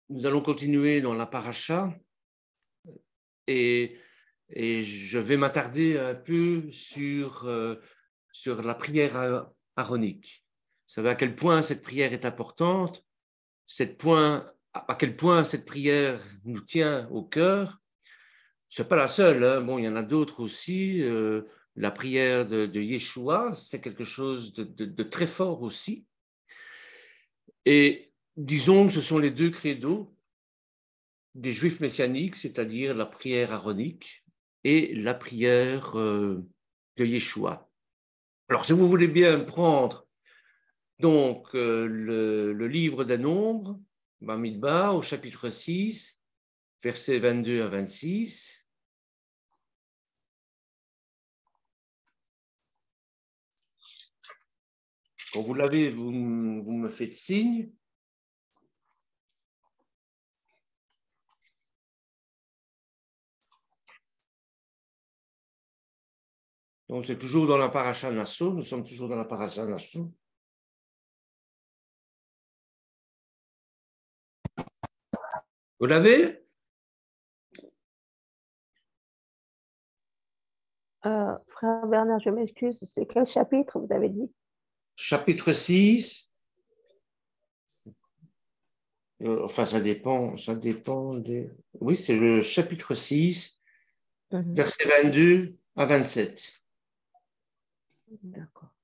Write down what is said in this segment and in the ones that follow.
Nous allons continuer dans la paracha et je vais m'attarder un peu sur la prière aaronique. Vous savez à quel point cette prière est importante, à quel point cette prière nous tient au cœur. Ce n'est pas la seule, hein. Bon, il y en a d'autres aussi. La prière de Yeshua, c'est quelque chose de très fort aussi. Et disons que ce sont les deux credos des Juifs messianiques, c'est-à-dire la prière aaronique et la prière de Yeshua. Alors, si vous voulez bien prendre donc le livre des Nombres, Bamidbar, au chapitre 6, versets 22 à 26. Quand vous l'avez, vous me faites signe. Donc, c'est toujours dans la paracha Nasso. Nous sommes toujours dans la paracha Nasso. Vous l'avez? Frère Bernard, je m'excuse, c'est quel chapitre vous avez dit? Chapitre 6. Enfin, ça dépend des... Oui, c'est le chapitre 6, versets 22 à 27. D'accord.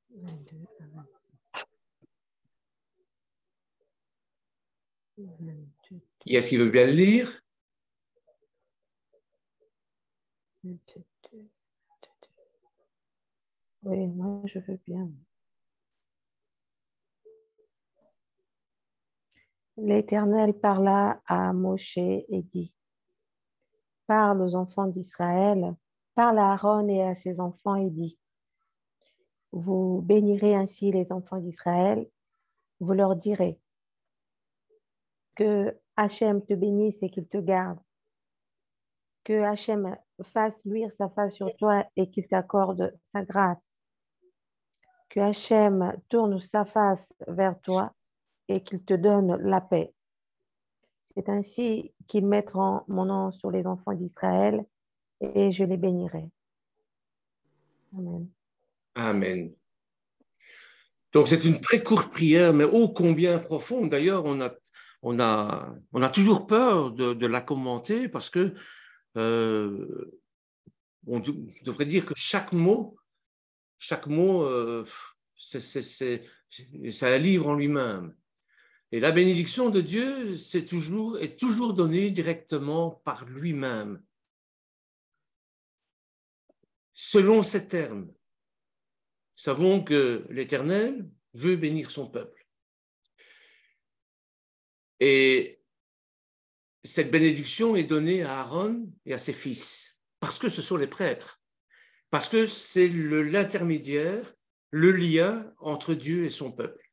22 à 27. Et est-ce qu'il veut bien le lire? 22. Oui, moi je veux bien. L'Éternel parla à Moshe et dit: Parle aux enfants d'Israël, parle à Aaron et à ses enfants et dit: Vous bénirez ainsi les enfants d'Israël, vous leur direz que Hachem te bénisse et qu'il te garde, que Hachem fasse luire sa face sur toi et qu'il t'accorde sa grâce, que Hachem tourne sa face vers toi et qu'il te donne la paix. C'est ainsi qu'ils mettront mon nom sur les enfants d'Israël et je les bénirai. Amen. Amen. Donc, c'est une très courte prière, mais ô combien profonde. D'ailleurs, on a toujours peur de la commenter parce que on devrait dire que chaque mot, c'est un livre en lui-même. Et la bénédiction de Dieu est toujours donnée directement par lui-même, selon ses termes. Nous savons que l'Éternel veut bénir son peuple. Et cette bénédiction est donnée à Aaron et à ses fils, parce que ce sont les prêtres, parce que c'est l'intermédiaire, le lien entre Dieu et son peuple.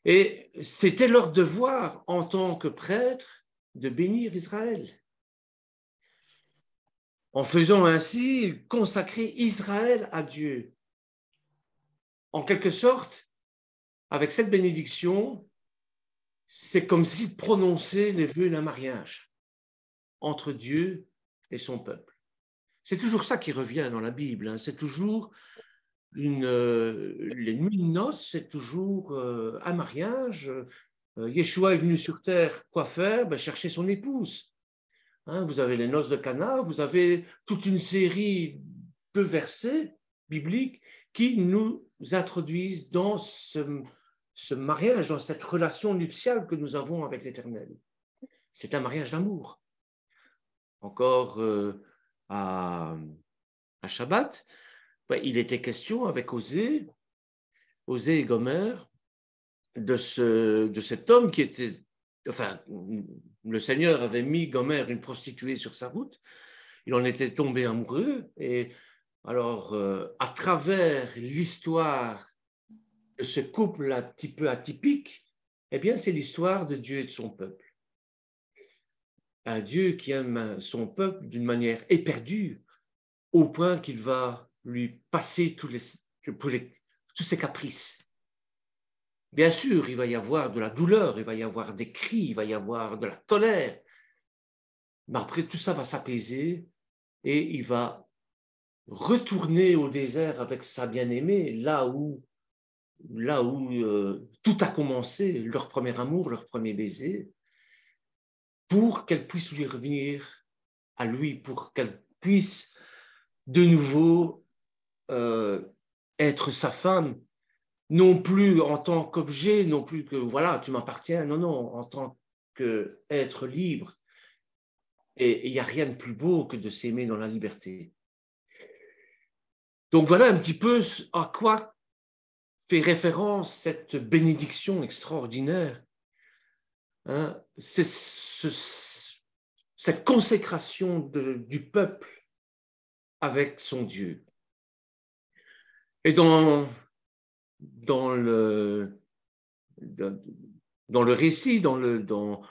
Et c'était leur devoir en tant que prêtres de bénir Israël. En faisant ainsi, consacrer Israël à Dieu. En quelque sorte, avec cette bénédiction, c'est comme s'il prononçait les vœux d'un mariage entre Dieu et son peuple. C'est toujours ça qui revient dans la Bible, hein. C'est toujours les nuits de noces, c'est toujours un mariage. Yeshua est venu sur terre, quoi faire? Ben, chercher son épouse. Hein, vous avez les noces de Cana, vous avez toute une série de versets bibliques qui nous introduisent dans ce mariage, dans cette relation nuptiale que nous avons avec l'Éternel. C'est un mariage d'amour. Encore à Shabbat, ben, il était question avec Osée et Gomère, de cet homme qui était, enfin, le Seigneur avait mis Gomère, une prostituée, sur sa route. Il en était tombé amoureux. Et alors, à travers l'histoire de ce couple un petit peu atypique, eh bien, c'est l'histoire de Dieu et de son peuple. Un Dieu qui aime son peuple d'une manière éperdue, au point qu'il va lui passer tous ses caprices. Bien sûr, il va y avoir de la douleur, il va y avoir des cris, il va y avoir de la colère. Mais après, tout ça va s'apaiser et il va retourner au désert avec sa bien-aimée, là où tout a commencé, leur premier amour, leur premier baiser, pour qu'elle puisse lui revenir à lui, pour qu'elle puisse de nouveau être sa femme, non plus en tant qu'objet, non plus que voilà, tu m'appartiens, non, non, en tant qu'être libre. Et il n'y a rien de plus beau que de s'aimer dans la liberté. Donc voilà un petit peu à quoi fait référence cette bénédiction extraordinaire. Hein, c'est cette consécration du peuple avec son Dieu. Et dans le récit, dans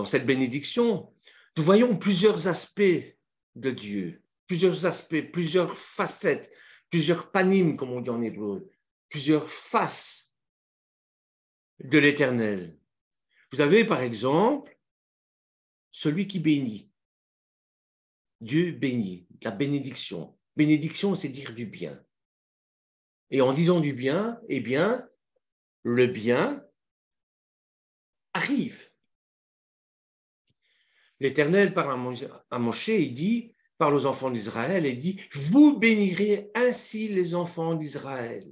cette bénédiction, nous voyons plusieurs aspects de Dieu, plusieurs aspects, plusieurs facettes, plusieurs panim, comme on dit en hébreu, plusieurs faces de l'Éternel. Vous avez par exemple celui qui bénit. Dieu bénit, la bénédiction. Bénédiction, c'est dire du bien. Et en disant du bien, eh bien, le bien arrive. L'Éternel parle à Moshe, il dit, parle aux enfants d'Israël et dit, vous bénirez ainsi les enfants d'Israël.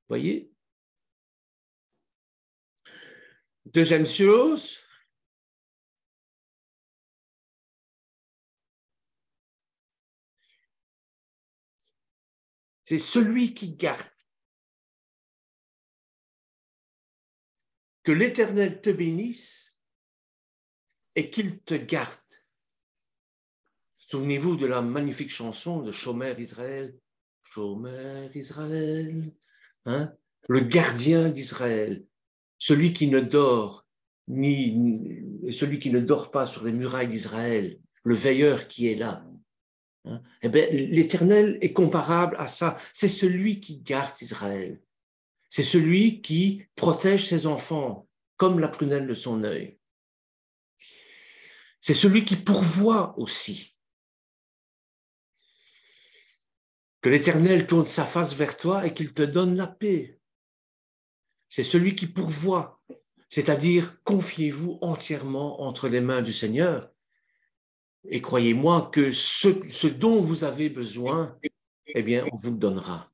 Voyez? Deuxième chose, c'est celui qui garde. Que l'Éternel te bénisse et qu'il te garde. Souvenez-vous de la magnifique chanson de Shomer Israël. Shomer Israël, hein? Le gardien d'Israël, celui qui ne dort, celui qui ne dort pas sur les murailles d'Israël, le veilleur qui est là. Hein? Eh bien, l'Éternel est comparable à ça. C'est celui qui garde Israël. C'est celui qui protège ses enfants, comme la prunelle de son œil. C'est celui qui pourvoit aussi. Que l'Éternel tourne sa face vers toi et qu'il te donne la paix. C'est celui qui pourvoit, c'est-à-dire confiez-vous entièrement entre les mains du Seigneur et croyez-moi que ce dont vous avez besoin, eh bien, on vous le donnera.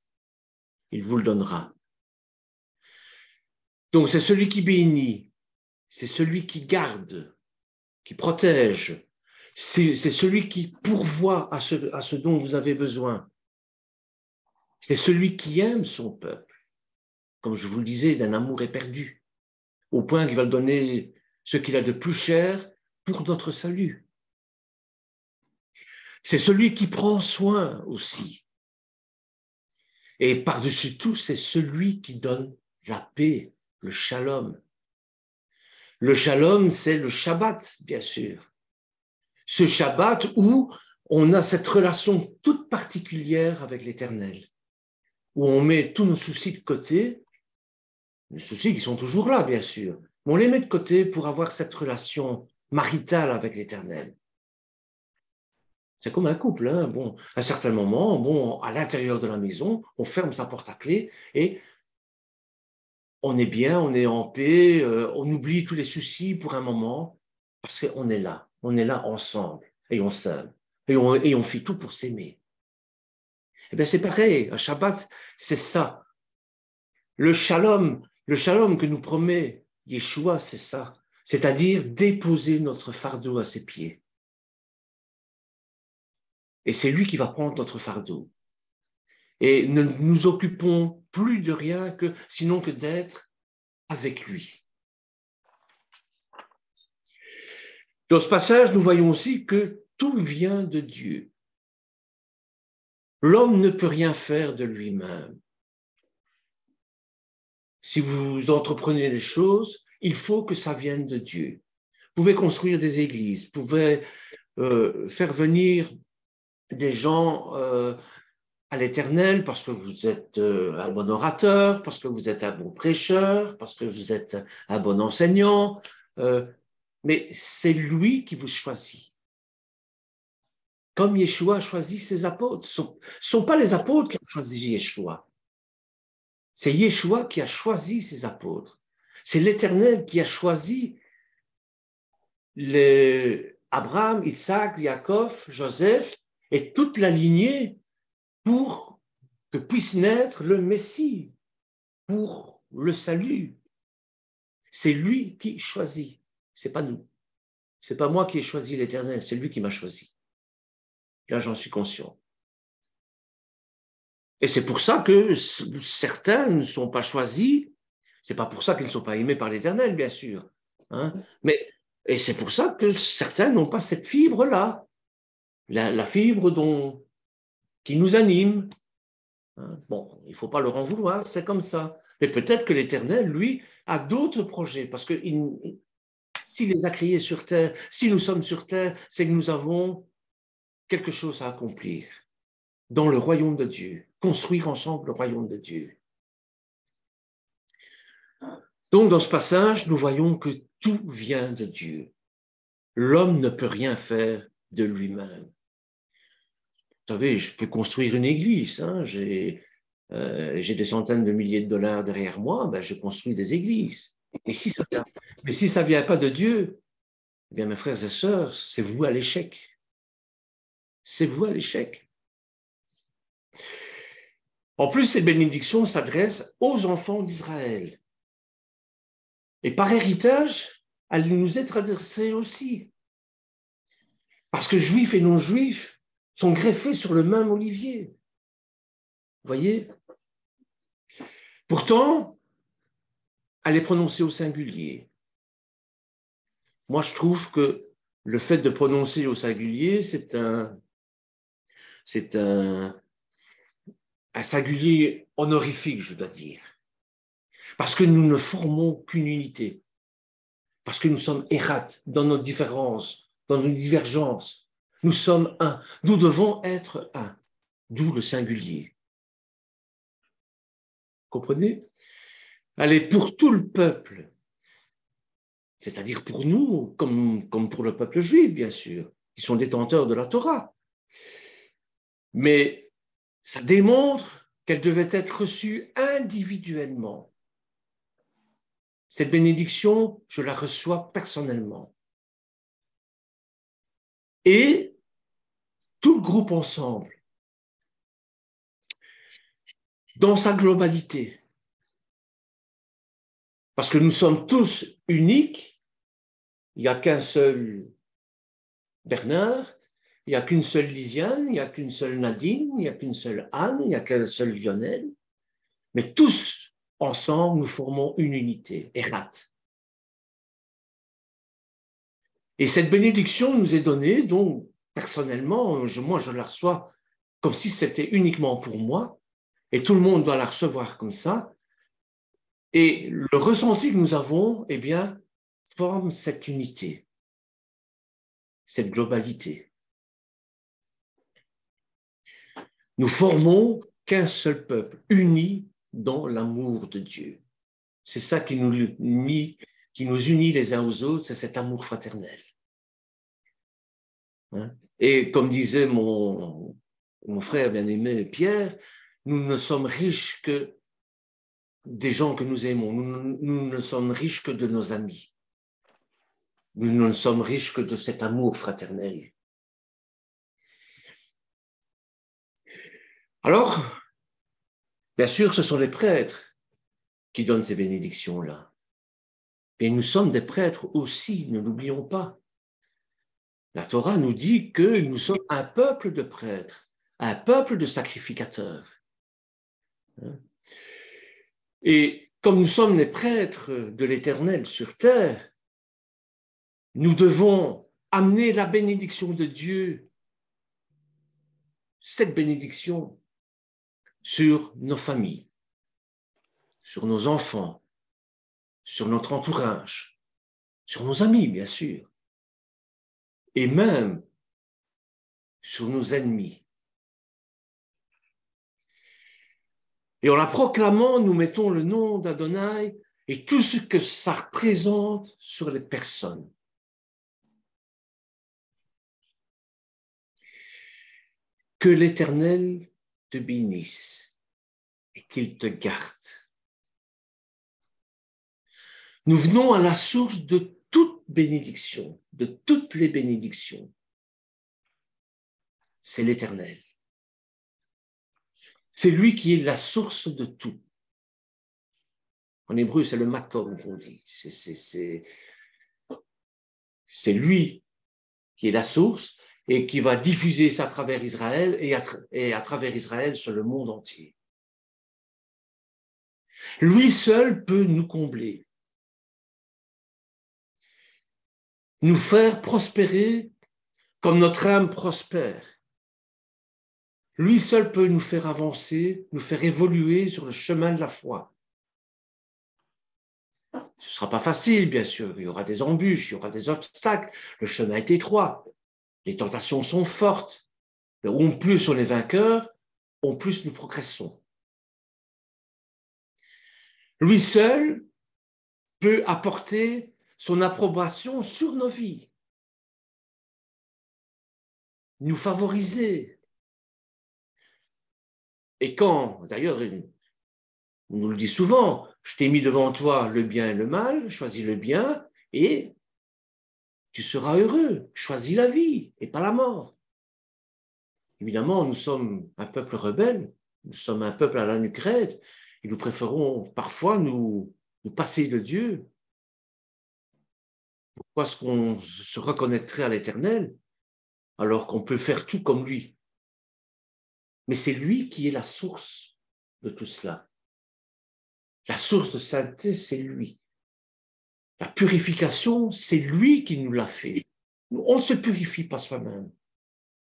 Il vous le donnera. Donc, c'est celui qui bénit, c'est celui qui garde, qui protège, c'est celui qui pourvoit à ce dont vous avez besoin. C'est celui qui aime son peuple, comme je vous le disais, d'un amour éperdu, au point qu'il va donner ce qu'il a de plus cher pour notre salut. C'est celui qui prend soin aussi. Et par-dessus tout, c'est celui qui donne la paix, le shalom. Le shalom, c'est le Shabbat, bien sûr. Ce Shabbat où on a cette relation toute particulière avec l'Éternel, où on met tous nos soucis de côté, les soucis qui sont toujours là, bien sûr, mais on les met de côté pour avoir cette relation maritale avec l'Éternel. C'est comme un couple, hein. Bon, à un certain moment, bon, à l'intérieur de la maison, on ferme sa porte à clé et on est bien, on est en paix, on oublie tous les soucis pour un moment parce qu'on est là ensemble et on s'aime et on fait tout pour s'aimer. Eh bien, c'est pareil, un Shabbat, c'est ça. Le shalom que nous promet Yeshua, c'est ça. C'est-à-dire déposer notre fardeau à ses pieds. Et c'est lui qui va prendre notre fardeau. Et ne nous occupons plus de rien sinon que d'être avec lui. Dans ce passage, nous voyons aussi que tout vient de Dieu. L'homme ne peut rien faire de lui-même. Si vous entreprenez les choses, il faut que ça vienne de Dieu. Vous pouvez construire des églises, vous pouvez faire venir des gens à l'Éternel parce que vous êtes un bon orateur, parce que vous êtes un bon prêcheur, parce que vous êtes un bon enseignant, mais c'est lui qui vous choisit. Comme Yeshua a choisi ses apôtres. Ce ne sont pas les apôtres qui ont choisi Yeshua. C'est Yeshua qui a choisi ses apôtres. C'est l'Éternel qui a choisi Abraham, Isaac, Jacob, Joseph et toute la lignée pour que puisse naître le Messie, pour le salut. C'est lui qui choisit, c'est pas nous. C'est pas moi qui ai choisi l'Éternel, c'est lui qui m'a choisi. Là, j'en suis conscient. Et c'est pour ça que certains ne sont pas choisis. C'est pas pour ça qu'ils ne sont pas aimés par l'Éternel, bien sûr. Hein? Et c'est pour ça que certains n'ont pas cette fibre-là, la fibre qui nous anime. Hein? Bon, il ne faut pas leur en vouloir, c'est comme ça. Mais peut-être que l'Éternel, lui, a d'autres projets, parce que s'il les a créés sur terre, si nous sommes sur terre, c'est que nous avons quelque chose à accomplir dans le royaume de Dieu, construire ensemble le royaume de Dieu. Donc, dans ce passage, nous voyons que tout vient de Dieu. L'homme ne peut rien faire de lui-même. Vous savez, je peux construire une église. Hein, j'ai des centaines de milliers de dollars derrière moi, ben, je construis des églises. Mais si ça ne vient pas de Dieu, eh bien, mes frères et sœurs, c'est vous à l'échec. C'est vous à l'échec. En plus, cette bénédiction s'adresse aux enfants d'Israël. Et par héritage, elle nous est adressée aussi. Parce que juifs et non-juifs sont greffés sur le même olivier. Vous voyez? Pourtant, elle est prononcée au singulier. Moi, je trouve que le fait de prononcer au singulier, c'est un singulier honorifique, je dois dire. Parce que nous ne formons qu'une unité. Parce que nous sommes errates dans nos différences, dans nos divergences. Nous sommes un. Nous devons être un. D'où le singulier. Comprenez? Allez, pour tout le peuple, c'est-à-dire pour nous, comme pour le peuple juif, bien sûr, qui sont détenteurs de la Torah. Mais ça démontre qu'elle devait être reçue individuellement. Cette bénédiction, je la reçois personnellement. Et tout le groupe ensemble, dans sa globalité. Parce que nous sommes tous uniques, il n'y a qu'un seul Bernard, il n'y a qu'une seule Lisiane, il n'y a qu'une seule Nadine, il n'y a qu'une seule Anne, il n'y a qu'un seul Lionel. Mais tous, ensemble, nous formons une unité, Erat. Et cette bénédiction nous est donnée, donc, personnellement, moi, je la reçois comme si c'était uniquement pour moi, et tout le monde doit la recevoir comme ça. Et le ressenti que nous avons, eh bien, forme cette unité, cette globalité. Nous formons qu'un seul peuple, uni dans l'amour de Dieu. C'est ça qui nous unit les uns aux autres, c'est cet amour fraternel. Et comme disait mon frère bien-aimé Pierre, nous ne sommes riches que des gens que nous aimons. Nous ne sommes riches que de nos amis. Nous ne sommes riches que de cet amour fraternel. Alors, bien sûr, ce sont les prêtres qui donnent ces bénédictions-là. Et nous sommes des prêtres aussi, ne l'oublions pas. La Torah nous dit que nous sommes un peuple de prêtres, un peuple de sacrificateurs. Et comme nous sommes les prêtres de l'Éternel sur terre, nous devons amener la bénédiction de Dieu, cette bénédiction, sur nos familles, sur nos enfants, sur notre entourage, sur nos amis, bien sûr, et même sur nos ennemis. Et en la proclamant, nous mettons le nom d'Adonai et tout ce que ça représente sur les personnes. Que l'Éternel te bénisse et qu'il te garde. Nous venons à la source de toute bénédiction, de toutes les bénédictions. C'est l'Éternel. C'est lui qui est la source de tout. En hébreu, c'est le makom qu'on dit. C'est lui qui est la source et qui va diffuser ça à travers Israël et à travers Israël sur le monde entier. Lui seul peut nous combler, nous faire prospérer comme notre âme prospère. Lui seul peut nous faire avancer, nous faire évoluer sur le chemin de la foi. Ce ne sera pas facile, bien sûr. Il y aura des embûches, il y aura des obstacles. Le chemin est étroit. Les tentations sont fortes. Mais au plus on est vainqueur, au plus nous progressons. Lui seul peut apporter son approbation sur nos vies, nous favoriser. Et quand, d'ailleurs, on nous le dit souvent, je t'ai mis devant toi le bien et le mal, choisis le bien et tu seras heureux. Choisis la vie et pas la mort. Évidemment, nous sommes un peuple rebelle, nous sommes un peuple à la nuque raide et nous préférons parfois nous passer de Dieu. Pourquoi est-ce qu'on se reconnaîtrait à l'Éternel alors qu'on peut faire tout comme lui? Mais c'est lui qui est la source de tout cela. La source de sainteté, c'est lui. La purification, c'est lui qui nous l'a fait. On ne se purifie pas soi-même.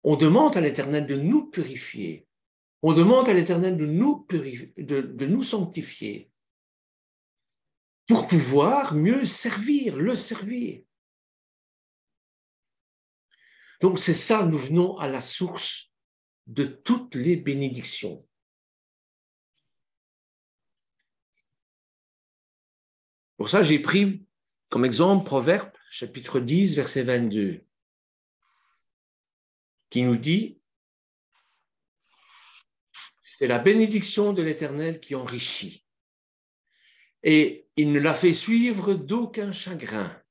On demande à l'Éternel de nous purifier. On demande à l'Éternel de nous sanctifier pour pouvoir mieux servir, le servir. Donc c'est ça, nous venons à la source de toutes les bénédictions. Pour ça, j'ai pris comme exemple Proverbe, chapitre 10, verset 22, qui nous dit « C'est la bénédiction de l'Éternel qui enrichit, et il ne la fait suivre d'aucun chagrin.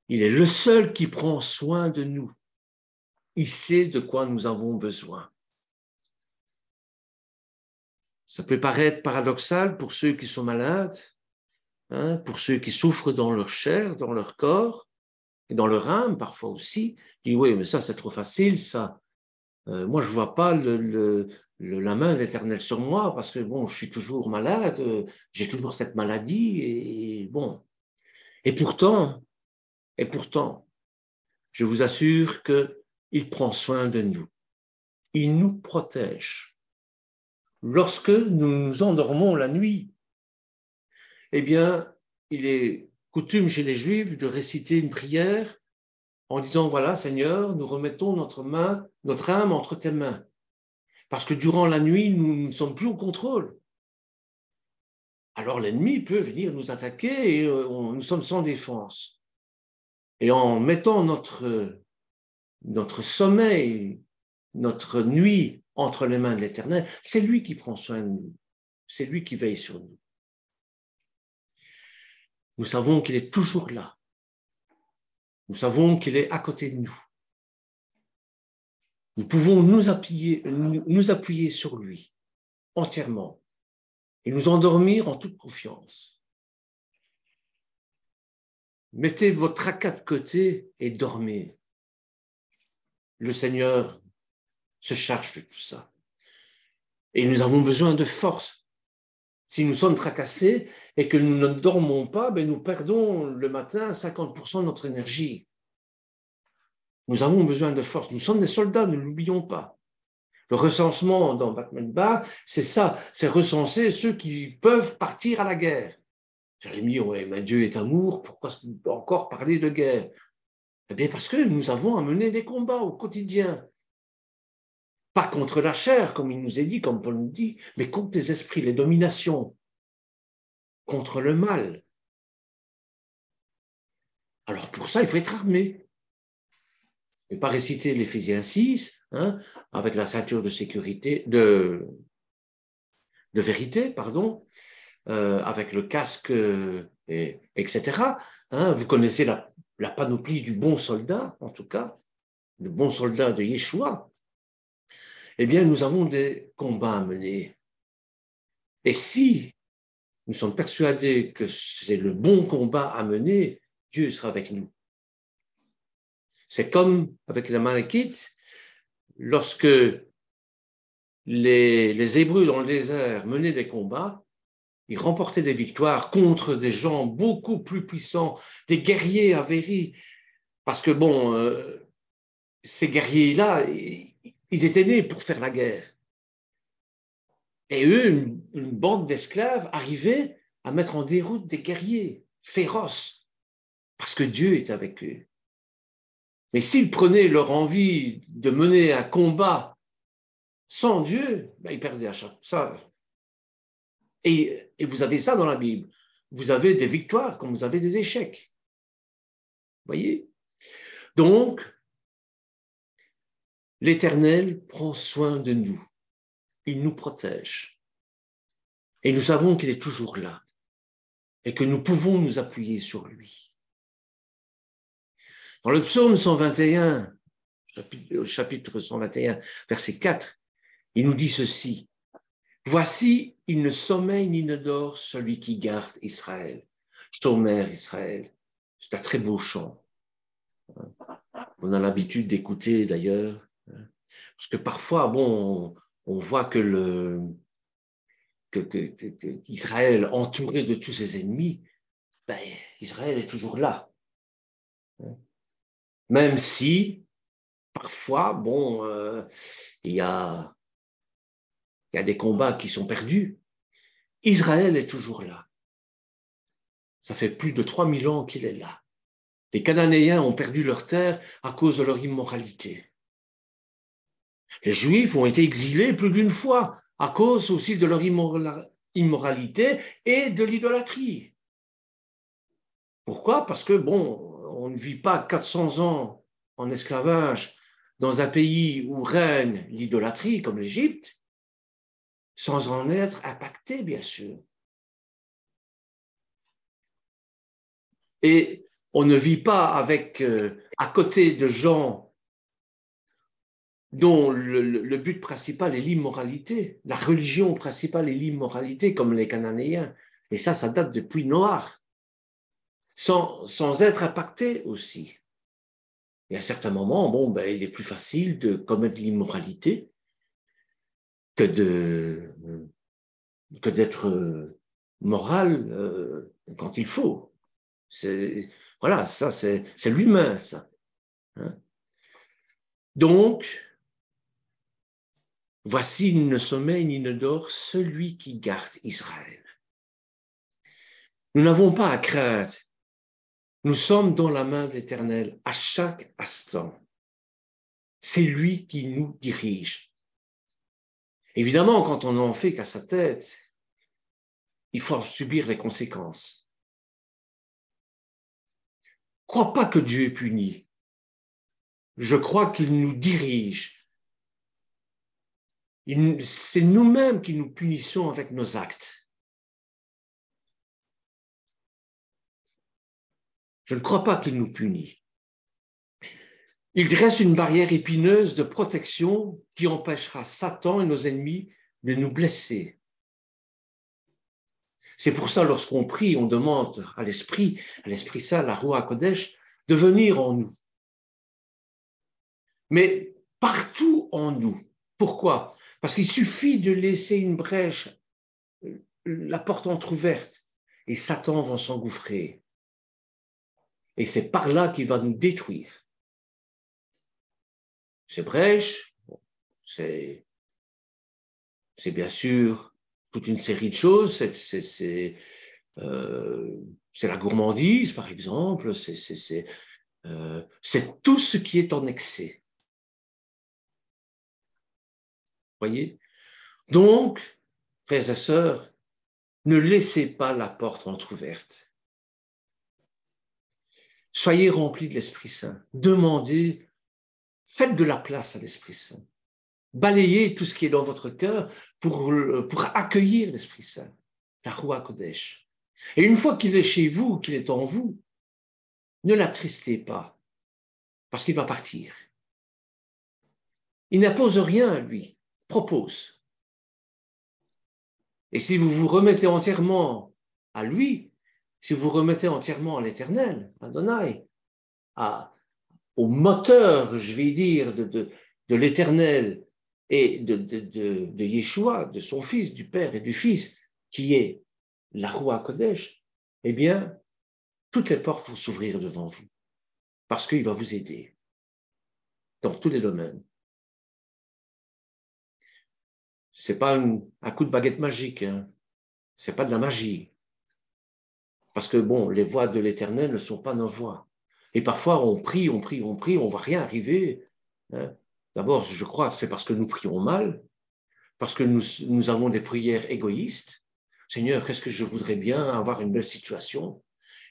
Il est le seul qui prend soin de nous. Il sait de quoi nous avons besoin. » Ça peut paraître paradoxal pour ceux qui sont malades, pour ceux qui souffrent dans leur chair, dans leur corps, et dans leur âme parfois aussi. Je dis oui, mais ça c'est trop facile, ça. Moi je ne vois pas la main de l'Éternel sur moi parce que bon, je suis toujours malade, j'ai toujours cette maladie et bon. Et pourtant, je vous assure qu'il prend soin de nous. Il nous protège. Lorsque nous nous endormons la nuit, eh bien, il est coutume chez les Juifs de réciter une prière en disant, voilà, Seigneur, nous remettons notre âme entre tes mains. Parce que durant la nuit, nous ne sommes plus au contrôle. Alors l'ennemi peut venir nous attaquer et nous sommes sans défense. Et en mettant notre sommeil, notre nuit entre les mains de l'Éternel, c'est lui qui prend soin de nous. C'est lui qui veille sur nous. Nous savons qu'il est toujours là. Nous savons qu'il est à côté de nous. Nous pouvons nous appuyer sur lui entièrement et nous endormir en toute confiance. Mettez votre tracas de côté et dormez. Le Seigneur se charge de tout ça. Et nous avons besoin de force. Si nous sommes tracassés et que nous ne dormons pas, nous perdons le matin 50% de notre énergie. Nous avons besoin de force. Nous sommes des soldats, ne l'oublions pas. Le recensement dans Batman, c'est ça, c'est recenser ceux qui peuvent partir à la guerre. Vous allez me dire, ouais, mais Dieu est amour, pourquoi encore parler de guerre? Eh bien, parce que nous avons à mener des combats au quotidien. Pas contre la chair, comme il nous est dit, comme Paul nous dit, mais contre les esprits, les dominations, contre le mal. Alors pour ça, il faut être armé. Et pas réciter l'Éphésiens 6, avec la ceinture de sécurité, de vérité, pardon, avec le casque, etc. Vous connaissez la panoplie du bon soldat, en tout cas, le bon soldat de Yeshua. Eh bien, nous avons des combats à mener. Et si nous sommes persuadés que c'est le bon combat à mener, Dieu sera avec nous. C'est comme avec les Amalekites, lorsque les Hébreux dans le désert menaient des combats, ils remportaient des victoires contre des gens beaucoup plus puissants, des guerriers avéris. Parce que, ces guerriers-là, ils étaient nés pour faire la guerre. Et eux, une bande d'esclaves arrivait à mettre en déroute des guerriers féroces, parce que Dieu est avec eux. Mais s'ils prenaient leur envie de mener un combat sans Dieu, ils perdaient à chaque fois. Et vous avez ça dans la Bible. Vous avez des victoires comme vous avez des échecs. Vous voyez? Donc, l'Éternel prend soin de nous. Il nous protège. Et nous savons qu'il est toujours là et que nous pouvons nous appuyer sur lui. Dans le psaume 121, chapitre 121, verset 4, il nous dit ceci. Voici, il ne sommeille ni ne dort celui qui garde Israël. Shomer Israël. C'est un très beau chant. On a l'habitude d'écouter d'ailleurs. Parce que parfois, on voit que Israël, entouré de tous ses ennemis, Israël est toujours là. Même si, parfois, il y a des combats qui sont perdus, Israël est toujours là. Ça fait plus de 3000 ans qu'il est là. Les Cananéens ont perdu leur terre à cause de leur immoralité. Les Juifs ont été exilés plus d'une fois à cause aussi de leur immoralité et de l'idolâtrie. Pourquoi? Parce que, on ne vit pas 400 ans en esclavage dans un pays où règne l'idolâtrie, comme l'Égypte, sans en être impacté, bien sûr. Et on ne vit pas à côté de gens dont le but principal est l'immoralité. La religion principale est l'immoralité, comme les Cananéens. Et ça date depuis Noach. Sans être impacté aussi. Et à certains moments, il est plus facile de commettre l'immoralité que d'être moral quand il faut. Voilà, ça, c'est l'humain, ça. Donc, voici, il ne sommeille ni ne dort celui qui garde Israël. Nous n'avons pas à craindre. Nous sommes dans la main de l'Éternel à chaque instant. C'est lui qui nous dirige. Évidemment, quand on n'en fait qu'à sa tête, il faut en subir les conséquences. Je ne crois pas que Dieu punit. Je crois qu'il nous dirige. C'est nous-mêmes qui nous punissons avec nos actes. Je ne crois pas qu'il nous punit. Il dresse une barrière épineuse de protection qui empêchera Satan et nos ennemis de nous blesser. C'est pour ça, lorsqu'on prie, on demande à l'Esprit Saint, la Ruach HaKodesh, de venir en nous. Mais partout en nous. Pourquoi? Parce qu'il suffit de laisser une brèche, la porte entrouverte, et Satan va s'engouffrer. Et c'est par là qu'il va nous détruire. Ces brèches, c'est bien sûr toute une série de choses. C'est la gourmandise, par exemple. C'est tout ce qui est en excès. Voyez? Donc, frères et sœurs, ne laissez pas la porte entrouverte. Soyez remplis de l'Esprit Saint. Demandez, faites de la place à l'Esprit Saint. Balayez tout ce qui est dans votre cœur pour accueillir l'Esprit Saint, la Roua Kodesh. Et une fois qu'il est chez vous, qu'il est en vous, ne l'attristez pas, parce qu'il va partir. Il n'impose rien à lui, propose. Et si vous vous remettez entièrement à lui, si vous vous remettez entièrement à l'Éternel, à Adonai, au moteur, je vais dire, de l'Éternel et de Yeshua, de son Fils, du Père et du Fils, qui est la Roua Kodesh, eh bien, toutes les portes vont s'ouvrir devant vous, parce qu'il va vous aider dans tous les domaines. Ce n'est pas un coup de baguette magique, hein. Ce n'est pas de la magie. Parce que, bon, les voies de l'Éternel ne sont pas nos voies. Et parfois, on prie, on ne voit rien arriver. Hein. D'abord, je crois que c'est parce que nous prions mal, parce que nous avons des prières égoïstes. Seigneur, qu'est-ce que je voudrais bien avoir une belle situation?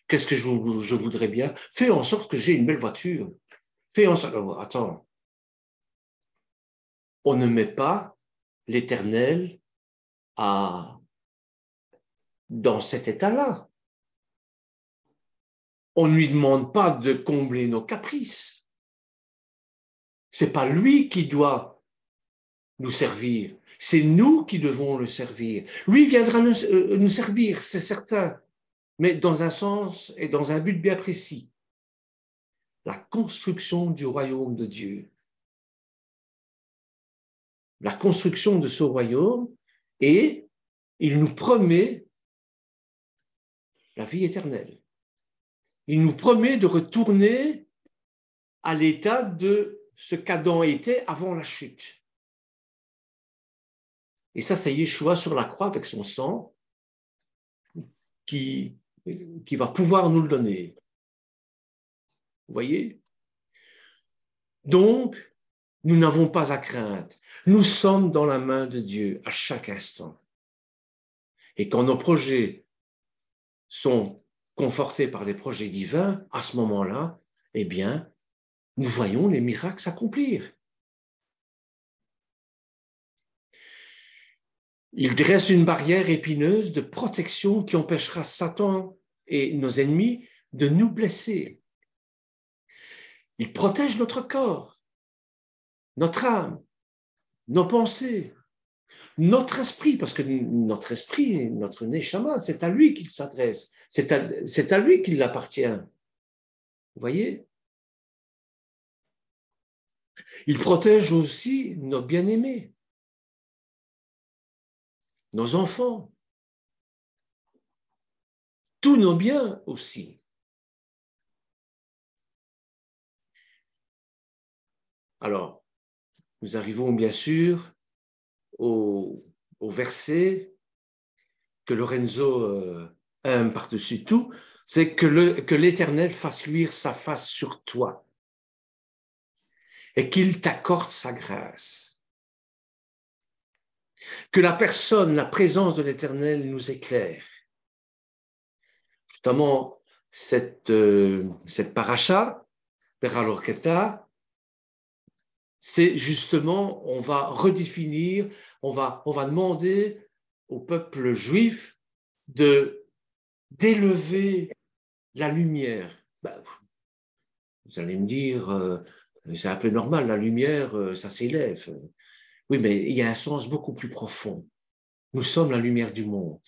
Qu'est-ce que je voudrais bien? Fais en sorte que j'ai une belle voiture. Fais en sorte... Attends. On ne met pas l'Éternel dans cet état-là. On ne lui demande pas de combler nos caprices. Ce n'est pas lui qui doit nous servir. C'est nous qui devons le servir. Lui viendra nous servir, c'est certain, mais dans un sens et dans un but bien précis. La construction du royaume de Dieu. La construction de ce royaume, et il nous promet la vie éternelle. Il nous promet de retourner à l'état de ce qu'Adam était avant la chute. Et ça, c'est Yeshua sur la croix avec son sang qui va pouvoir nous le donner. Vous voyez? Donc, nous n'avons pas à craindre. Nous sommes dans la main de Dieu à chaque instant. Et quand nos projets sont confortés par les projets divins, à ce moment-là, eh bien, nous voyons les miracles s'accomplir. Il dresse une barrière épineuse de protection qui empêchera Satan et nos ennemis de nous blesser. Il protège notre corps, notre âme, nos pensées, notre esprit, parce que notre esprit, notre neshama, c'est à lui qu'il s'adresse, c'est à lui qu'il appartient. Vous voyez? Il protège aussi nos bien-aimés, nos enfants, tous nos biens aussi. Alors, nous arrivons bien sûr au verset que Lorenzo aime par-dessus tout, c'est que l'Éternel fasse luire sa face sur toi et qu'il t'accorde sa grâce. Que la personne, la présence de l'Éternel nous éclaire. Justement, cette paracha, Peralorketa, c'est justement, on va redéfinir, on va demander au peuple juif d'élever la lumière. Ben, vous allez me dire, c'est un peu normal, la lumière, ça s'élève. Oui, mais il y a un sens beaucoup plus profond. Nous sommes la lumière du monde.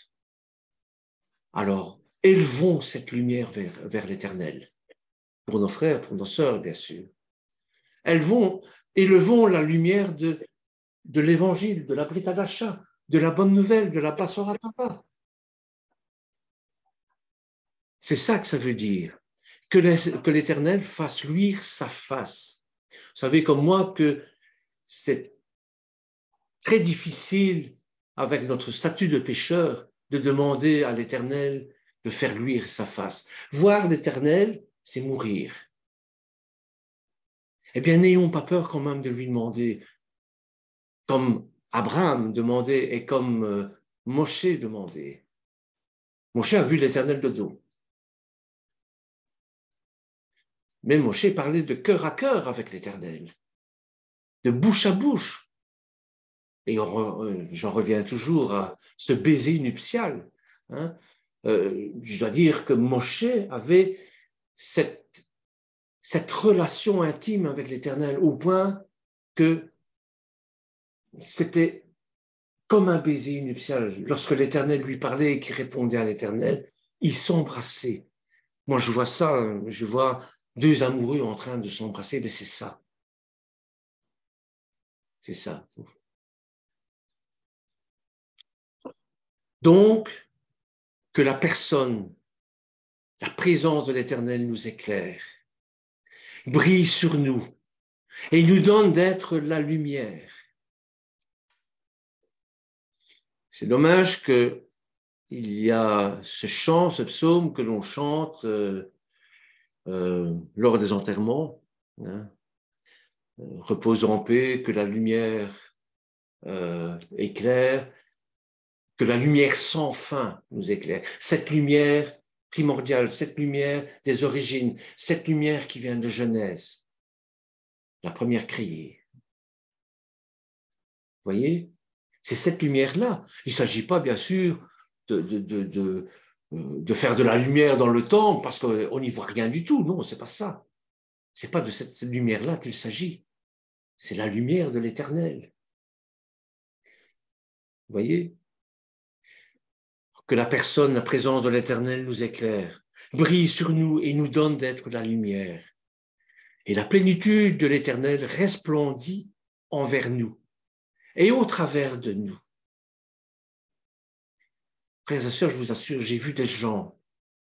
Alors, élevons cette lumière vers l'Éternel. Pour nos frères, pour nos sœurs, bien sûr. Élevons la lumière de l'Évangile, de la Brit Hadasha, de la bonne nouvelle, de la Basora Tova. C'est ça que ça veut dire. Que l'Éternel fasse luire sa face. Vous savez comme moi que c'est très difficile avec notre statut de pécheur de demander à l'Éternel de faire luire sa face. Voir l'Éternel, c'est mourir. Eh bien, n'ayons pas peur quand même de lui demander, comme Abraham demandait et comme Moshe demandait. Moshe a vu l'Éternel de dos. Mais Moshe parlait de cœur à cœur avec l'Éternel, de bouche à bouche. Et j'en reviens toujours à ce baiser nuptial. Hein. Je dois dire que Moshe avait cette relation intime avec l'Éternel au point que c'était comme un baiser nuptial. Lorsque l'Éternel lui parlait et qu'il répondait à l'Éternel, ils s'embrassaient. Moi, je vois ça, je vois deux amoureux en train de s'embrasser, mais c'est ça. C'est ça. Donc, que la personne, la présence de l'Éternel nous éclaire, brille sur nous et nous donne d'être la lumière. C'est dommage qu'il y a ce chant, ce psaume que l'on chante lors des enterrements. Hein. Repose en paix, que la lumière éclaire, que la lumière sans fin nous éclaire. Cette lumière primordiale, cette lumière des origines, cette lumière qui vient de Genèse, la première criée. Vous voyez? C'est cette lumière-là. Il ne s'agit pas, bien sûr, de faire de la lumière dans le temple parce qu'on n'y voit rien du tout. Non, ce n'est pas ça. Ce n'est pas de cette lumière-là qu'il s'agit. C'est la lumière de l'Éternel. Vous voyez? Que la personne, la présence de l'Éternel nous éclaire, brille sur nous et nous donne d'être la lumière. Et la plénitude de l'Éternel resplendit envers nous et au travers de nous. Frères et sœurs, je vous assure, j'ai vu des gens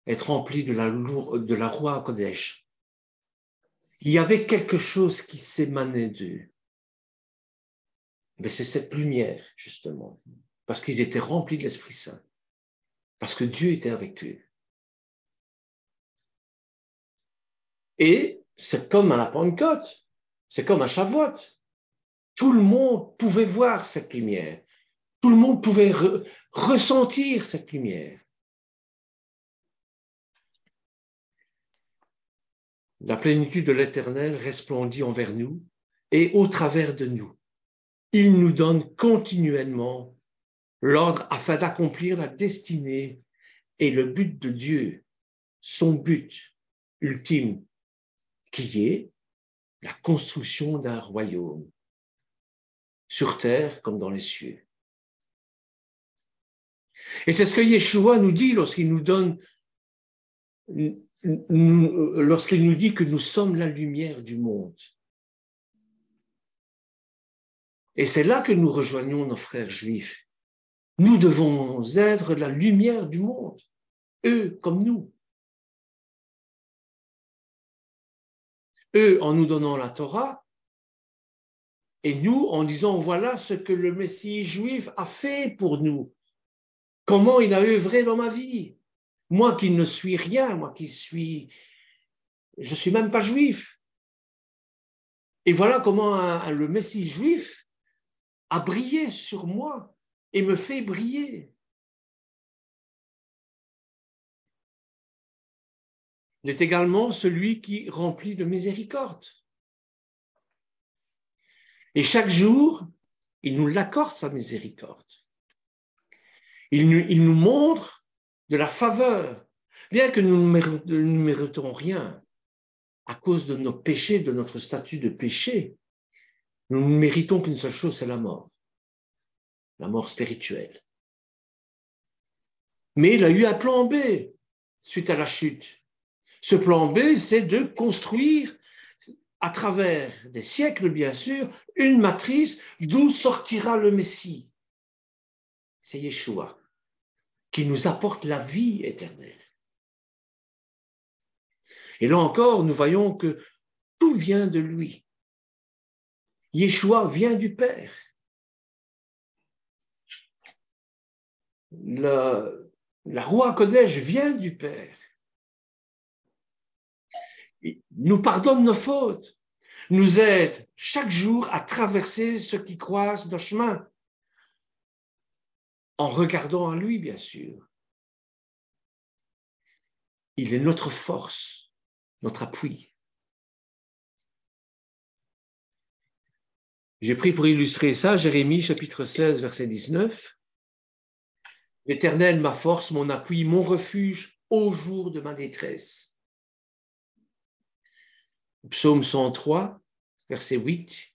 être remplis de la Roi Kodesh. Il y avait quelque chose qui s'émanait d'eux. Mais c'est cette lumière, justement, parce qu'ils étaient remplis de l'Esprit Saint, parce que Dieu était avec eux. Et c'est comme à la Pentecôte, c'est comme à Shavuot. Tout le monde pouvait voir cette lumière. Tout le monde pouvait ressentir cette lumière. La plénitude de l'Éternel resplendit envers nous et au travers de nous. Il nous donne continuellement l'ordre afin d'accomplir la destinée et le but de Dieu, son but ultime, qui est la construction d'un royaume, sur terre comme dans les cieux. Et c'est ce que Yeshua nous dit lorsqu'il nous donne, lorsqu'il nous dit que nous sommes la lumière du monde. Et c'est là que nous rejoignons nos frères juifs. Nous devons être la lumière du monde, eux comme nous. Eux en nous donnant la Torah, et nous en disant voilà ce que le Messie juif a fait pour nous, comment il a œuvré dans ma vie. Moi qui ne suis rien, je suis même pas juif. Et voilà comment le Messie juif a brillé sur moi et me fait briller. Il est également celui qui remplit de miséricorde. Et chaque jour, il nous l'accorde, sa miséricorde. Il nous montre de la faveur, bien que nous ne méritons rien à cause de nos péchés, de notre statut de péché. Nous ne méritons qu'une seule chose, c'est la mort spirituelle. Mais il a eu un plan B suite à la chute. Ce plan B, c'est de construire à travers des siècles, bien sûr, une matrice d'où sortira le Messie. C'est Yeshua qui nous apporte la vie éternelle. Et là encore, nous voyons que tout vient de lui. Yeshua vient du Père. La Roi Kodesh vient du Père. Il nous pardonne nos fautes, nous aide chaque jour à traverser ce qui croise nos chemins. en regardant à lui, bien sûr. Il est notre force, notre appui. J'ai pris pour illustrer ça Jérémie chapitre 16, verset 19. L'Éternel, ma force, mon appui, mon refuge au jour de ma détresse. Psaume 103, verset 8.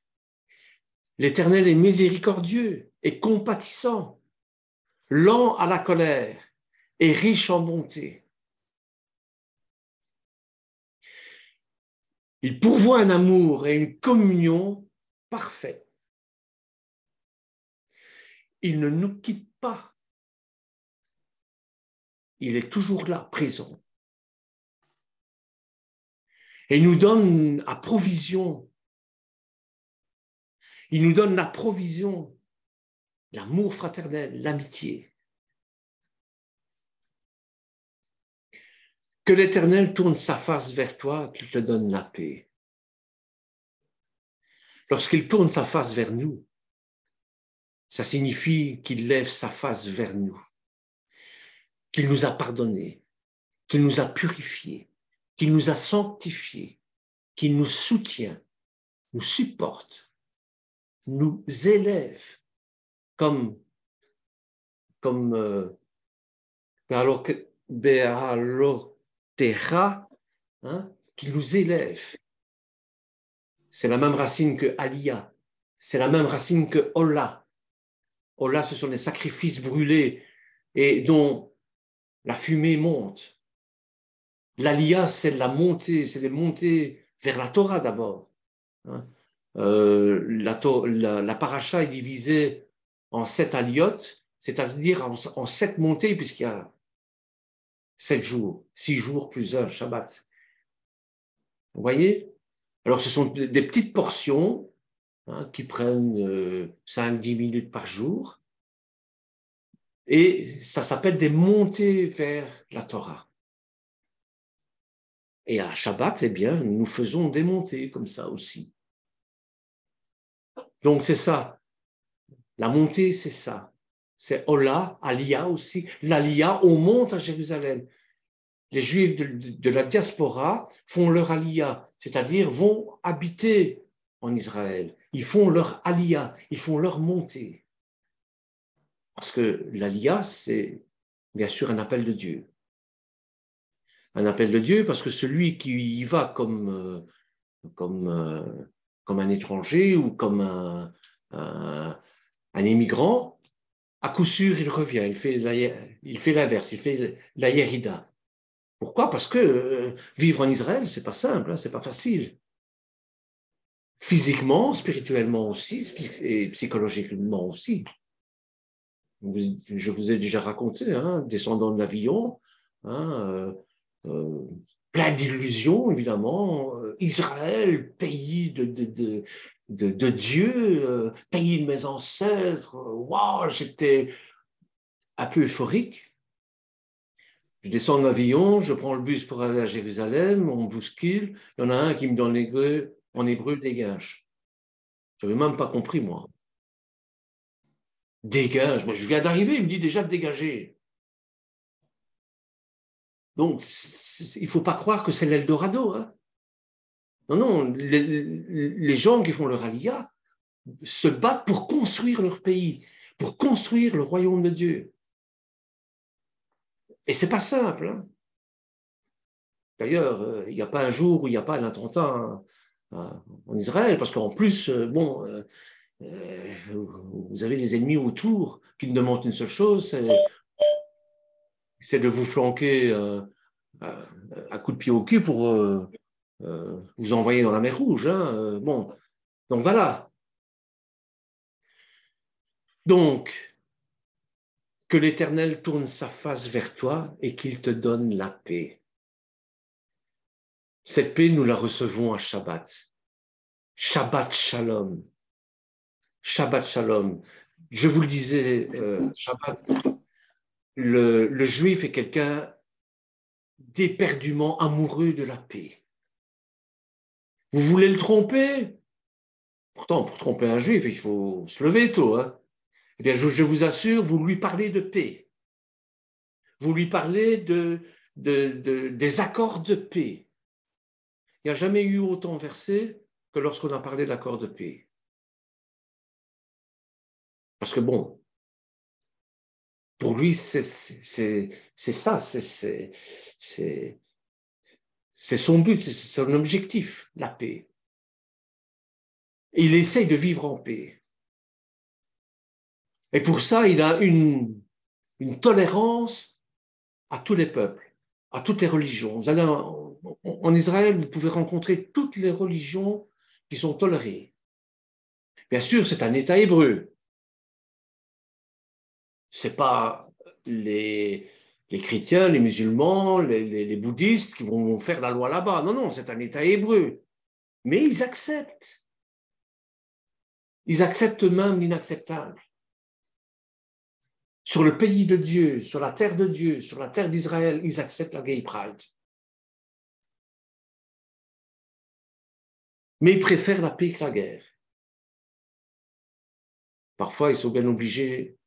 L'Éternel est miséricordieux et compatissant, lent à la colère et riche en bonté. Il pourvoit un amour et une communion parfaits. Il ne nous quitte pas. Il est toujours là, présent. Et il nous donne la provision. Il nous donne la provision, l'amour fraternel, l'amitié. Que l'Éternel tourne sa face vers toi, qu'il te donne la paix. Lorsqu'il tourne sa face vers nous, ça signifie qu'il lève sa face vers nous, qu'il nous a pardonné, qu'il nous a purifiés, qu'il nous a sanctifiés, qu'il nous soutient, nous supporte, nous élève comme Be'alotera, qui nous élève. C'est la même racine que Aliyah, c'est la même racine que Ola. Ola, ce sont les sacrifices brûlés et dont la fumée monte. L'Aliyah, c'est la montée, c'est les montées vers la Torah d'abord. La paracha est divisée en 7 aliyot, c'est-à-dire en 7 montées, puisqu'il y a 7 jours, 6 jours plus un Shabbat. Vous voyez? Alors, ce sont des petites portions qui prennent 5-10 minutes par jour. Et ça s'appelle des montées vers la Torah. Et à Shabbat, eh bien, nous faisons des montées comme ça aussi. Donc, c'est ça. La montée, c'est ça. C'est Ola, Aliyah aussi. L'Aliyah, on monte à Jérusalem. Les Juifs de la diaspora font leur Aliyah, c'est-à-dire vont habiter en Israël. Ils font leur Aliyah, ils font leur montée. Parce que l'Aliyah, c'est bien sûr un appel de Dieu. Un appel de Dieu parce que celui qui y va comme un étranger ou comme un immigrant, à coup sûr, il revient, il fait l'inverse, il fait la Yerida. Pourquoi? Parce que vivre en Israël, c'est pas simple, c'est pas facile. Physiquement, spirituellement aussi, et psychologiquement aussi. Je vous ai déjà raconté, descendant de l'avion, plein d'illusions, évidemment. Israël, pays de Dieu, pays de mes ancêtres. Waouh, j'étais un peu euphorique. Je descends de l'avion, je prends le bus pour aller à Jérusalem, on me bouscule. Il y en a un qui me donne en hébreu dégage. Je n'avais même pas compris, moi. Dégage, moi je viens d'arriver, il me dit déjà de dégager. Donc, il ne faut pas croire que c'est l'Eldorado. Non, les gens qui font leur aliyah se battent pour construire leur pays, pour construire le royaume de Dieu. Et ce n'est pas simple. D'ailleurs, il n'y a pas un jour où il n'y a pas un attentat en Israël, parce qu'en plus, vous avez les ennemis autour qui ne demandent une seule chose, c'est de vous flanquer à coups de pied au cul pour vous envoyer dans la mer Rouge. Donc voilà. Donc, que l'Éternel tourne sa face vers toi et qu'il te donne la paix. Cette paix, nous la recevons à Shabbat. Shabbat Shalom. Shabbat Shalom. Je vous le disais, Shabbat, le juif est quelqu'un d'éperdument amoureux de la paix. Vous voulez le tromper? Pourtant, pour tromper un juif, il faut se lever tôt. Eh bien, je vous assure, vous lui parlez de paix. Vous lui parlez des accords de paix. Il n'y a jamais eu autant versé que lorsqu'on a parlé d'accords de paix. Parce que bon, pour lui, c'est ça, c'est son but, c'est son objectif, la paix. Et il essaye de vivre en paix. Et pour ça, il a une tolérance à tous les peuples, à toutes les religions. Vous allez en Israël, vous pouvez rencontrer toutes les religions qui sont tolérées. Bien sûr, c'est un État hébreu. Ce n'est pas les chrétiens, les musulmans, les bouddhistes qui vont faire la loi là-bas. Non, non, c'est un État hébreu. Mais ils acceptent. Ils acceptent même l'inacceptable. Sur le pays de Dieu, sur la terre de Dieu, sur la terre d'Israël, ils acceptent la gay pride. Mais ils préfèrent la paix que la guerre. Parfois, ils sont bien obligés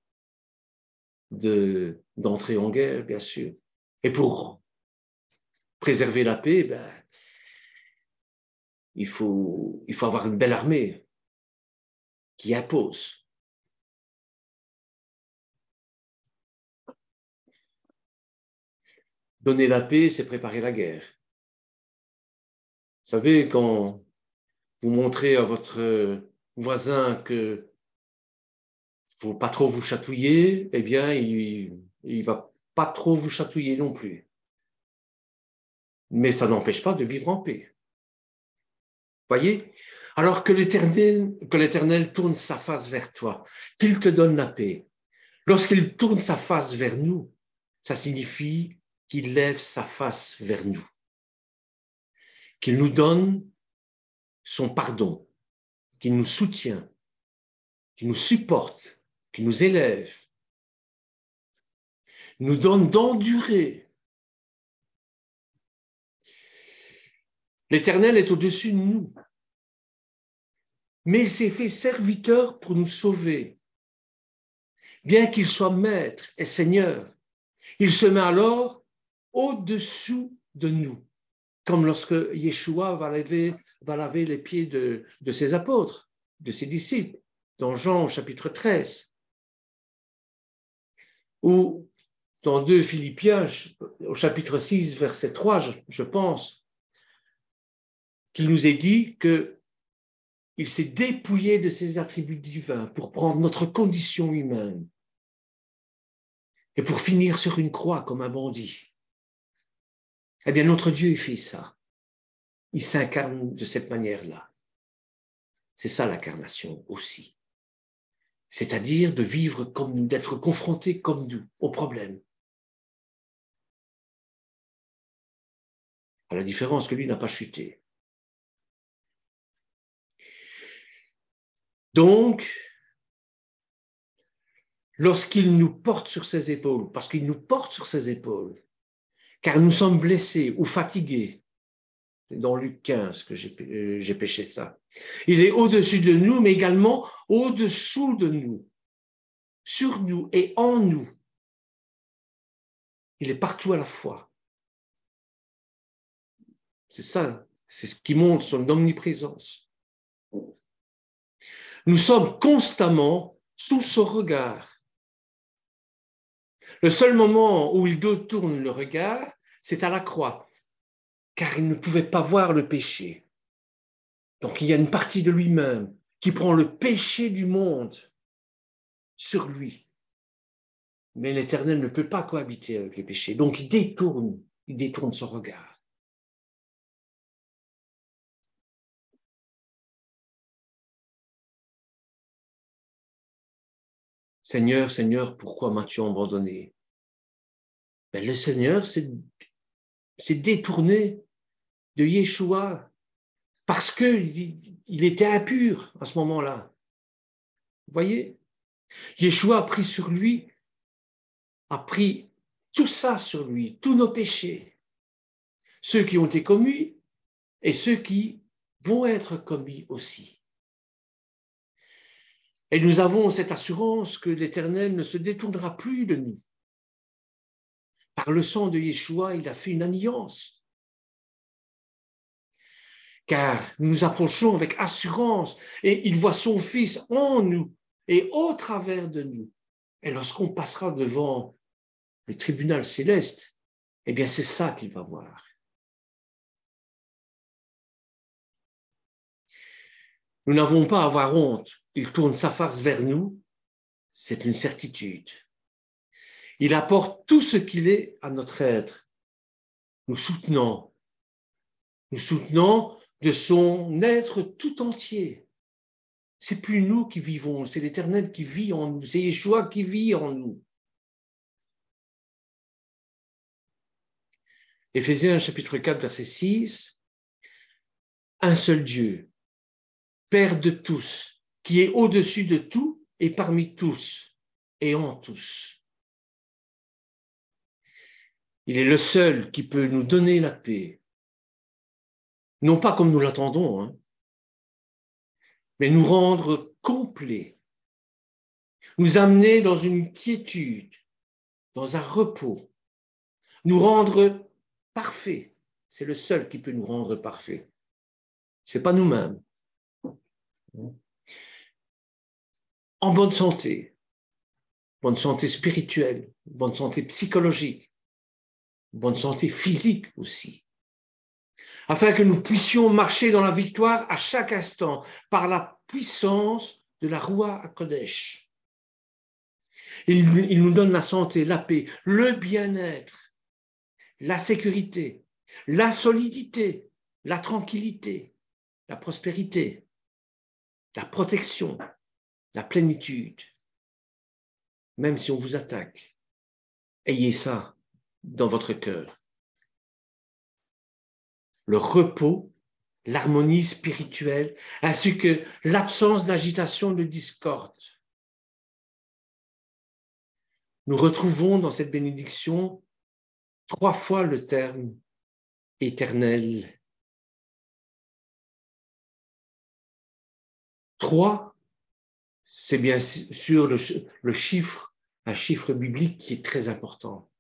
d'entrer en guerre, bien sûr. Et pour préserver la paix, il faut avoir une belle armée qui impose. Donner la paix, c'est préparer la guerre. Vous savez, quand vous montrez à votre voisin que faut pas trop vous chatouiller, eh bien, il va pas trop vous chatouiller non plus. Mais ça n'empêche pas de vivre en paix. Voyez? Alors que l'Éternel tourne sa face vers toi, qu'il te donne la paix. Lorsqu'il tourne sa face vers nous, ça signifie qu'il lève sa face vers nous, qu'il nous donne son pardon, qu'il nous soutient, qu'il nous supporte, qu'il nous élève, nous donne d'endurer. L'Éternel est au-dessus de nous, mais il s'est fait serviteur pour nous sauver. Bien qu'il soit maître et seigneur, il se met alors au-dessous de nous, comme lorsque Yeshua va laver les pieds de ses apôtres, de ses disciples, dans Jean chapitre 13, ou dans 2 Philippiens, au chapitre 6, verset 3, je pense, qu'il nous est dit qu'il s'est dépouillé de ses attributs divins pour prendre notre condition humaine et pour finir sur une croix comme un bandit. Eh bien, notre Dieu, il fait ça. Il s'incarne de cette manière-là. C'est ça l'incarnation aussi. C'est-à-dire de vivre comme nous, d'être confronté comme nous aux problèmes. À la différence que lui n'a pas chuté. Donc, lorsqu'il nous porte sur ses épaules, parce qu'il nous porte sur ses épaules, car nous sommes blessés ou fatigués, c'est dans Luc 15 que j'ai péché ça, il est au-dessus de nous, mais également au-dessous de nous, sur nous et en nous. Il est partout à la fois. C'est ça, c'est ce qui montre son omniprésence. Nous sommes constamment sous son regard. Le seul moment où il détourne le regard, c'est à la croix, car il ne pouvait pas voir le péché. Donc il y a une partie de lui-même qui prend le péché du monde sur lui. Mais l'Éternel ne peut pas cohabiter avec le péché. Donc il détourne son regard. Seigneur, Seigneur, pourquoi m'as-tu abandonné? Ben, le Seigneur s'est détourné de Yeshua parce qu'il était impur à ce moment-là. Vous voyez? Yeshua a pris sur lui, a pris tout ça sur lui, tous nos péchés, ceux qui ont été commis et ceux qui vont être commis aussi. Et nous avons cette assurance que l'Éternel ne se détournera plus de nous. Par le sang de Yeshua, il a fait une alliance. Car nous nous approchons avec assurance et il voit son Fils en nous et au travers de nous. Et lorsqu'on passera devant le tribunal céleste, eh bien c'est ça qu'il va voir. Nous n'avons pas à avoir honte. Il tourne sa face vers nous, c'est une certitude. Il apporte tout ce qu'il est à notre être. Nous soutenons de son être tout entier. C'est plus nous qui vivons, c'est l'Éternel qui vit en nous, c'est Yeshua qui vit en nous. Éphésiens chapitre 4, verset 6, un seul Dieu, Père de tous, qui est au-dessus de tout et parmi tous et en tous. Il est le seul qui peut nous donner la paix, non pas comme nous l'attendons, mais nous rendre complets, nous amener dans une quiétude, dans un repos, nous rendre parfaits. C'est le seul qui peut nous rendre parfaits. Ce n'est pas nous-mêmes. En bonne santé spirituelle, bonne santé psychologique, bonne santé physique aussi, afin que nous puissions marcher dans la victoire à chaque instant par la puissance de la Roua HaKodesh. Il nous donne la santé, la paix, le bien-être, la sécurité, la solidité, la tranquillité, la prospérité, la protection, la plénitude. Même si on vous attaque, ayez ça dans votre cœur. Le repos, l'harmonie spirituelle, ainsi que l'absence d'agitation, de discorde. Nous retrouvons dans cette bénédiction 3 fois le terme éternel. 3, c'est bien sûr le chiffre, un chiffre biblique qui est très important.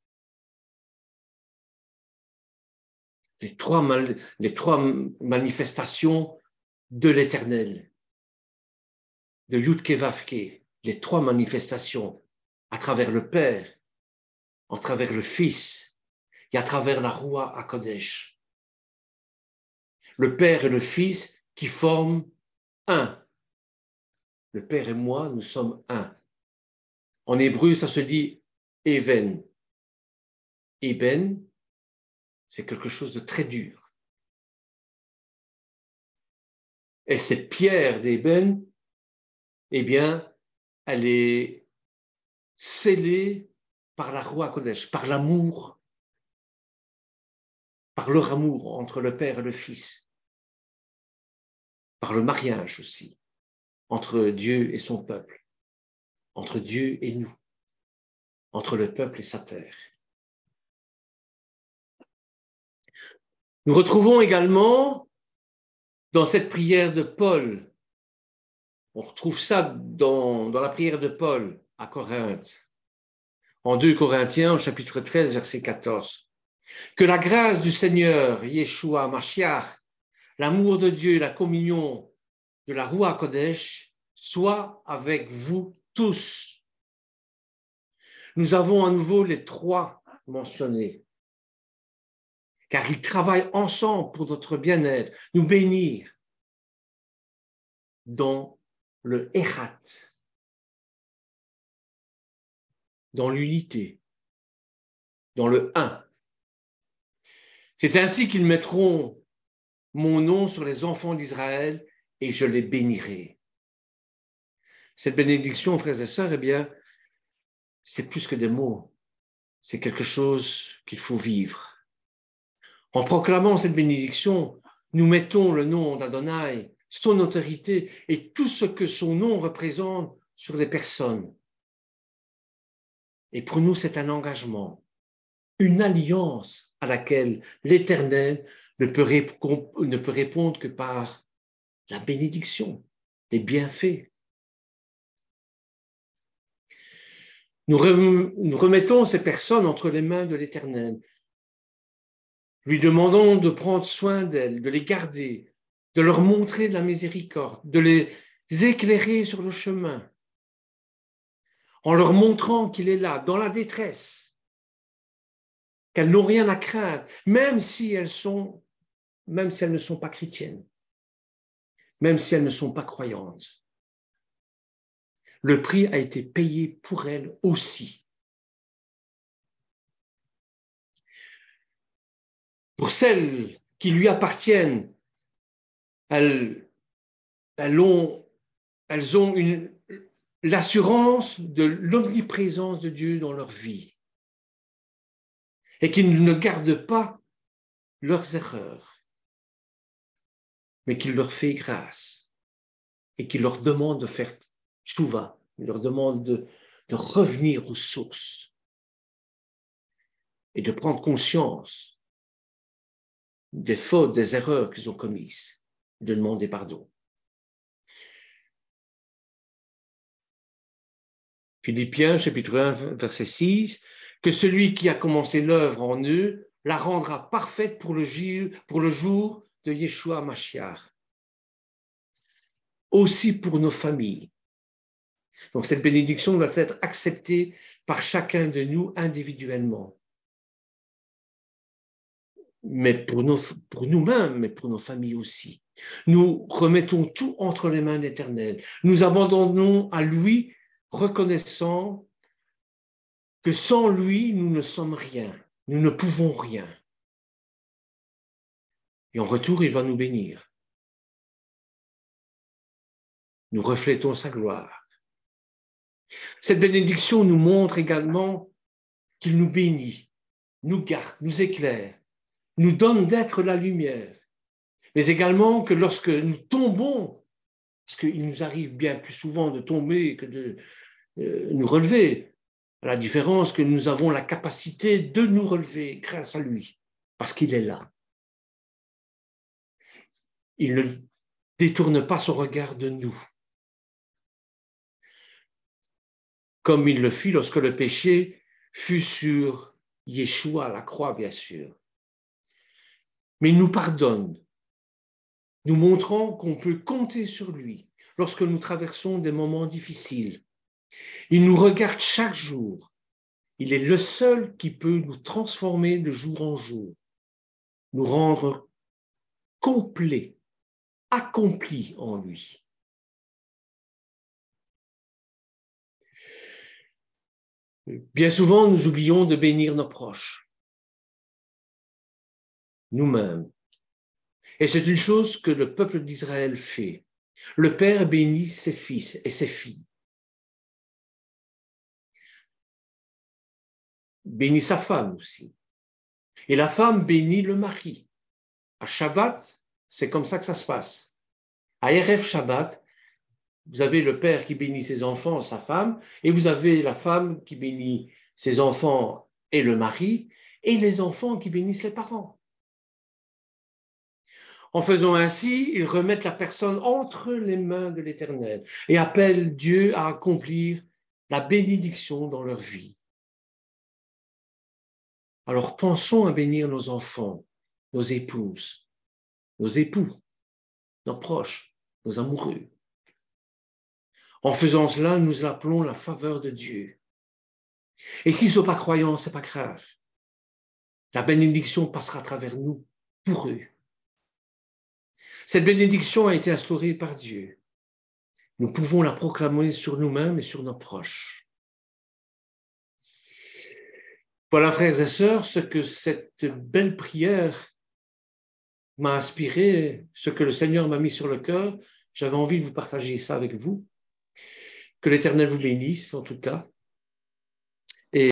Les trois manifestations de l'Éternel, de Yud-Ke Vav-Ke, les 3 manifestations à travers le Père, à travers le Fils et à travers la Roua HaKodesh. Le Père et le Fils qui forment un. Le Père et moi, nous sommes un. En hébreu, ça se dit Even. Eben, c'est quelque chose de très dur. Et cette pierre d'Eben, eh bien, elle est scellée par la Roua HaKodesh, par l'amour, par leur amour entre le Père et le Fils, par le mariage aussi, entre Dieu et son peuple, entre Dieu et nous, entre le peuple et sa terre. Nous retrouvons également dans cette prière de Paul, on retrouve ça dans la prière de Paul à Corinthe, en 2 Corinthiens, au chapitre 13, verset 14. Que la grâce du Seigneur, Yeshua Mashiach, l'amour de Dieu et la communion de la Roua HaKodesh soit avec vous tous. Nous avons à nouveau les 3 mentionnés, car ils travaillent ensemble pour notre bien-être, nous bénir dans le Echat, dans l'unité, dans le un. C'est ainsi qu'ils mettront mon nom sur les enfants d'Israël et je les bénirai. Cette bénédiction, frères et sœurs, eh bien, c'est plus que des mots, c'est quelque chose qu'il faut vivre. En proclamant cette bénédiction, nous mettons le nom d'Adonai, son autorité et tout ce que son nom représente sur les personnes. Et pour nous, c'est un engagement, une alliance à laquelle l'Éternel ne peut répondre que par la bénédiction, les bienfaits. Nous remettons ces personnes entre les mains de l'Éternel. Lui demandons de prendre soin d'elles, de les garder, de leur montrer de la miséricorde, de les éclairer sur le chemin, en leur montrant qu'il est là, dans la détresse, qu'elles n'ont rien à craindre, même si elles ne sont pas chrétiennes, même si elles ne sont pas croyantes. Le prix a été payé pour elles aussi. Pour celles qui lui appartiennent, elles ont l'assurance de l'omniprésence de Dieu dans leur vie et qu'ils ne gardent pas leurs erreurs, mais qu'il leur fait grâce et qu'il leur demande de faire tchouva, il leur demande de revenir aux sources et de prendre conscience des fautes, des erreurs qu'ils ont commises, de demander pardon. Philippiens, chapitre 1, verset 6, que celui qui a commencé l'œuvre en eux la rendra parfaite pour le jour de Yeshua Mashiach. Aussi pour nos familles. Donc cette bénédiction doit être acceptée par chacun de nous individuellement. Mais pour nous-mêmes, mais pour nos familles aussi. Nous remettons tout entre les mains de l'Éternel. Nous abandonnons à lui, reconnaissant que sans lui, nous ne sommes rien. Nous ne pouvons rien. Et en retour, il va nous bénir. Nous reflétons sa gloire. Cette bénédiction nous montre également qu'il nous bénit, nous garde, nous éclaire, nous donne d'être la lumière, mais également que lorsque nous tombons, parce qu'il nous arrive bien plus souvent de tomber que de nous relever, à la différence que nous avons la capacité de nous relever grâce à lui, parce qu'il est là. Il ne détourne pas son regard de nous, comme il le fit lorsque le péché fut sur Yeshua, la croix, bien sûr. Mais il nous pardonne, nous montrant qu'on peut compter sur lui lorsque nous traversons des moments difficiles. Il nous regarde chaque jour. Il est le seul qui peut nous transformer de jour en jour, nous rendre complets, accomplis en lui. Bien souvent, nous oublions de bénir nos proches, nous-mêmes. Et c'est une chose que le peuple d'Israël fait. Le Père bénit ses fils et ses filles. Bénit sa femme aussi. Et la femme bénit le mari. À Shabbat, c'est comme ça que ça se passe. À Erev Shabbat, vous avez le père qui bénit ses enfants, sa femme, et vous avez la femme qui bénit ses enfants et le mari, et les enfants qui bénissent les parents. En faisant ainsi, ils remettent la personne entre les mains de l'Éternel et appellent Dieu à accomplir la bénédiction dans leur vie. Alors pensons à bénir nos enfants, nos épouses, nos époux, nos proches, nos amoureux. En faisant cela, nous appelons la faveur de Dieu. Et s'ils ne sont pas croyants, ce n'est pas grave. La bénédiction passera à travers nous, pour eux. Cette bénédiction a été instaurée par Dieu. Nous pouvons la proclamer sur nous-mêmes et sur nos proches. Voilà, frères et sœurs, ce que cette belle prière m'a inspiré, ce que le Seigneur m'a mis sur le cœur. J'avais envie de vous partager ça avec vous. Que l'Éternel vous bénisse, en tout cas.